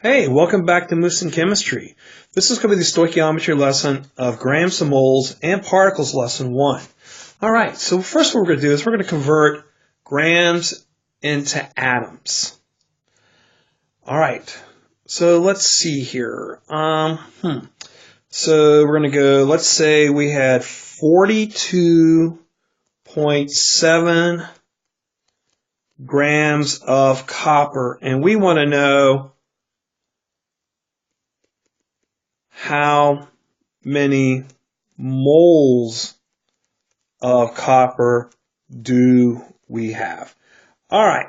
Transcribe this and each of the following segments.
Hey, welcome back to Moose and Chemistry. This is going to be the stoichiometry lesson of grams to moles and particles lesson 1. Alright, so first what we're going to do is we're going to convert grams into atoms. Alright, so let's see here. So we're going to go, let's say we had 42.7 grams of copper, and we want to know how many moles of copper do we have? All right,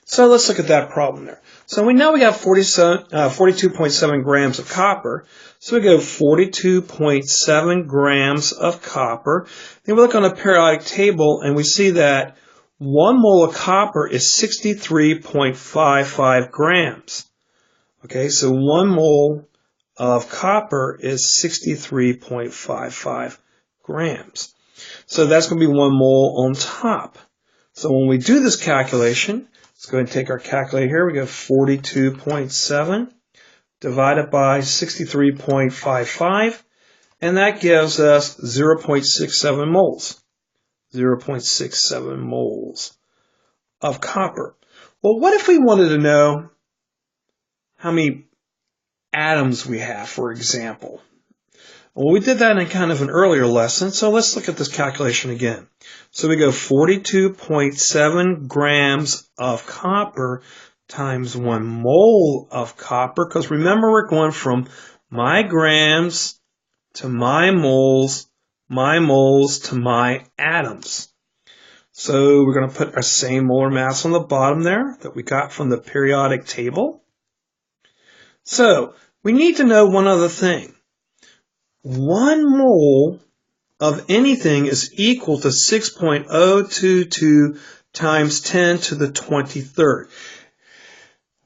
so let's look at that problem there. So we know we got 42.7 grams of copper. So we go 42.7 grams of copper. Then we look on the periodic table and we see that 1 mole of copper is 63.55 grams. Okay, so 1 mole of copper is 63.55 grams. So that's going to be 1 mole on top. So when we do this calculation, let's go ahead and take our calculator here. We go 42.7 divided by 63.55, and that gives us 0.67 moles. 0.67 moles of copper. Well, what if we wanted to know how many atoms we have, for example? Well, we did that in kind of an earlier lesson, so let's look at this calculation again. So we go 42.7 grams of copper times 1 mole of copper, because remember we're going from my grams to my moles to my atoms. So we're going to put our same molar mass on the bottom there that we got from the periodic table. So we need to know one other thing. 1 mole of anything is equal to 6.022 times 10 to the 23rd.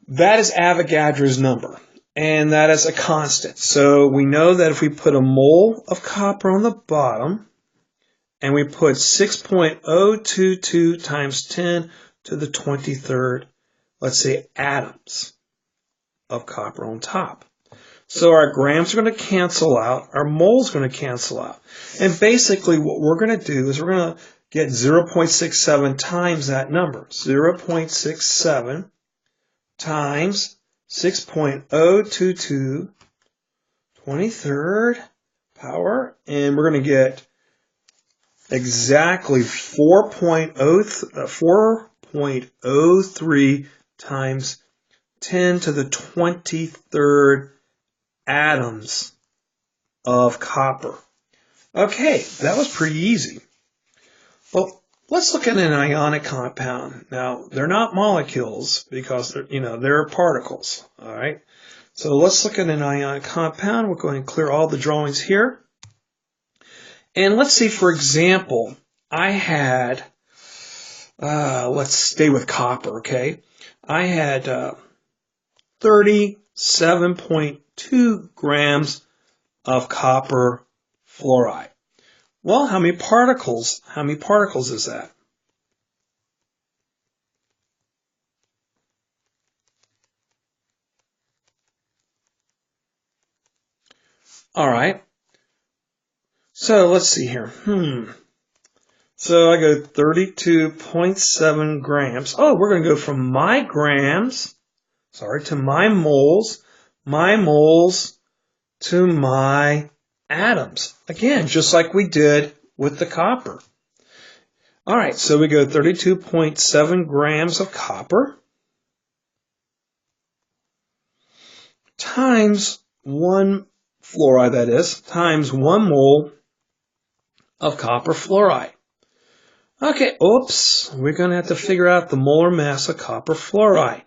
That is Avogadro's number, and that is a constant. So we know that if we put a mole of copper on the bottom, and we put 6.022 times 10 to the 23rd, let's say atoms of copper on top. So our grams are going to cancel out, our moles are going to cancel out. And basically what we're going to do is we're going to get 0.67 times that number. 0.67 times 6.022 23rd power, and we're going to get exactly 4.03 times 10 to the 23rd atoms of copper. Okay, that was pretty easy. Well, let's look at an ionic compound. Now, they're not molecules because they're particles. All right. So let's look at an ionic compound. We'll go ahead and clear all the drawings here. And let's see, for example, I had, let's stay with copper, okay? I had 37.2 grams of copper fluoride. Well, how many particles is that? All right. So let's see here. So I go 32.7 grams. Oh, we're going to go from my grams, to my moles to my atoms. Again, just like we did with the copper. All right, so we go 32.7 grams of copper times 1 fluoride, that is, times 1 mole of copper fluoride. Okay, oops, we're going to have to figure out the molar mass of copper fluoride.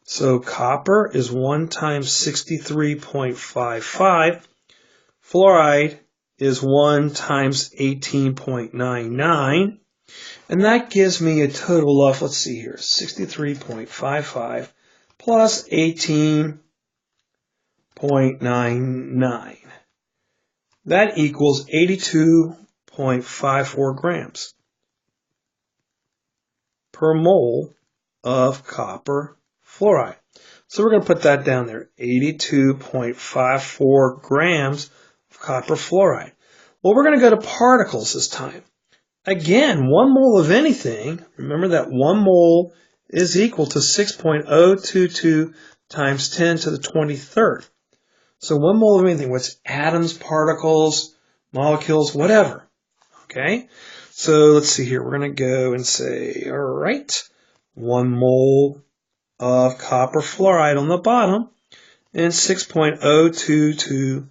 So copper is 1 times 63.55. Fluoride is 1 times 18.99. And that gives me a total of, let's see here, 63.55 plus 18.99. That equals 82.54 grams per mole of copper fluoride. So we're going to put that down there, 82.54 grams of copper fluoride. Well, we're going to go to particles this time. Again, 1 mole of anything, remember that 1 mole is equal to 6.022 times 10 to the 23rd. So 1 mole of anything, what's atoms, particles, molecules, whatever. Okay, so let's see here. We're going to go and say, all right, 1 mole of copper fluoride on the bottom, and 6.022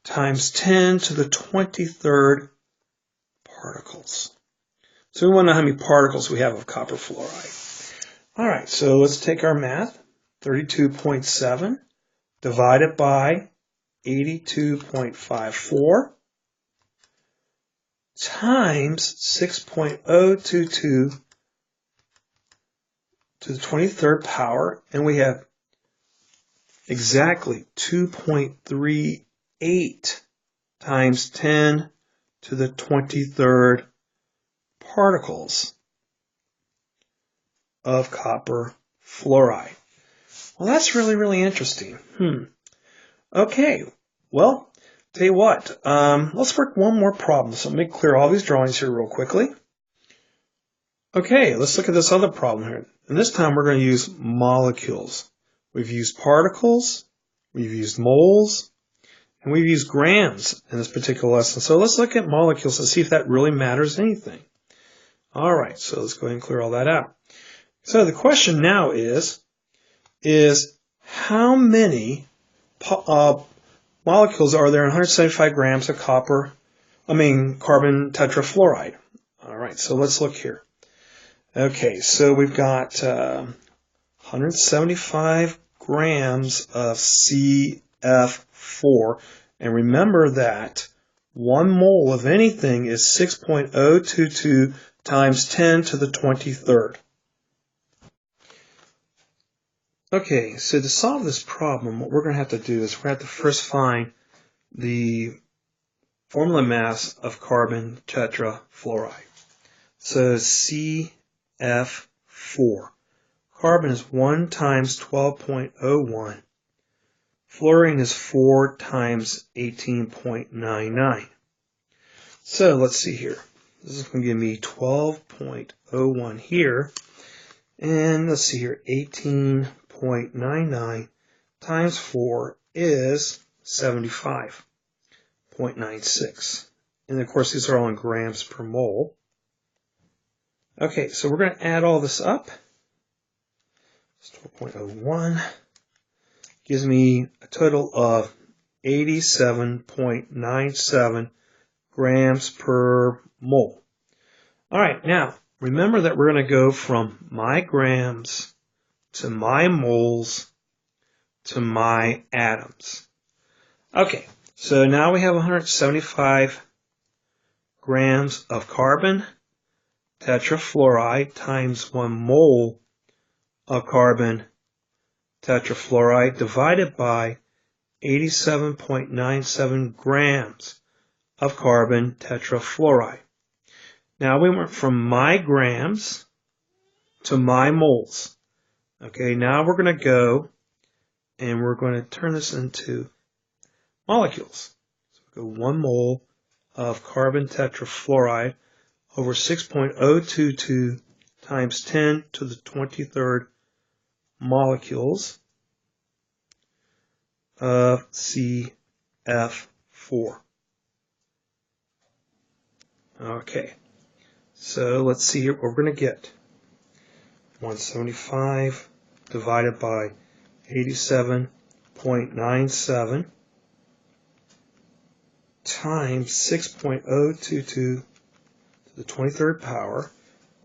times 10 to the 23rd particles. So we want to know how many particles we have of copper fluoride. All right, so let's take our math. 32.7 divided by 82.54 times 6.022 to the 23rd power, and we have exactly 2.38 times 10 to the 23rd particles of copper fluoride. Well, that's really, really interesting. Okay, well, tell you what, let's work one more problem. So let me clear all these drawings here real quickly. Okay, let's look at this other problem here. And this time we're going to use molecules. We've used particles, we've used moles, and we've used grams in this particular lesson. So let's look at molecules and see if that really matters anything. All right, so let's go ahead and clear all that out. So the question now is how many molecules are there in 175 grams of carbon tetrafluoride? All right, so let's look here. Okay, so we've got 175 grams of CF4. And remember that 1 mole of anything is 6.022 times 10 to the 23rd. Okay, so to solve this problem, what we're going to have to do is we're going to have to first find the formula mass of carbon tetrafluoride. So CF4. Carbon is 1 times 12.01. Fluorine is 4 times 18.99. So let's see here. This is going to give me 12.01 here. And let's see here, 18.99 times 4 is 75.96. And of course, these are all in grams per mole. Okay, so we're going to add all this up. It's 12.01. Gives me a total of 87.97 grams per mole. All right, now remember that we're going to go from my grams to my moles to my atoms. Okay, so now we have 175 grams of carbon tetrafluoride times 1 mole of carbon tetrafluoride divided by 87.97 grams of carbon tetrafluoride. Now we went from my grams to my moles. Okay, now we're going to go and we're going to turn this into molecules. So we go 1 mole of carbon tetrafluoride over 6.022 times 10 to the 23rd molecules of CF4. Okay, so let's see here what we're going to get. 175 divided by 87.97 times 6.022 to the 23rd power,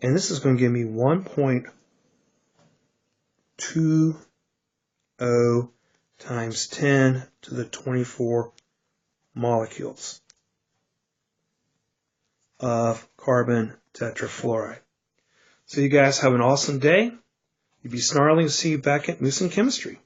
and this is going to give me 1.20 times 10 to the 24 molecules of carbon tetrafluoride. So you guys have an awesome day. You'd be snarling to see you back at Moose in Chemistry.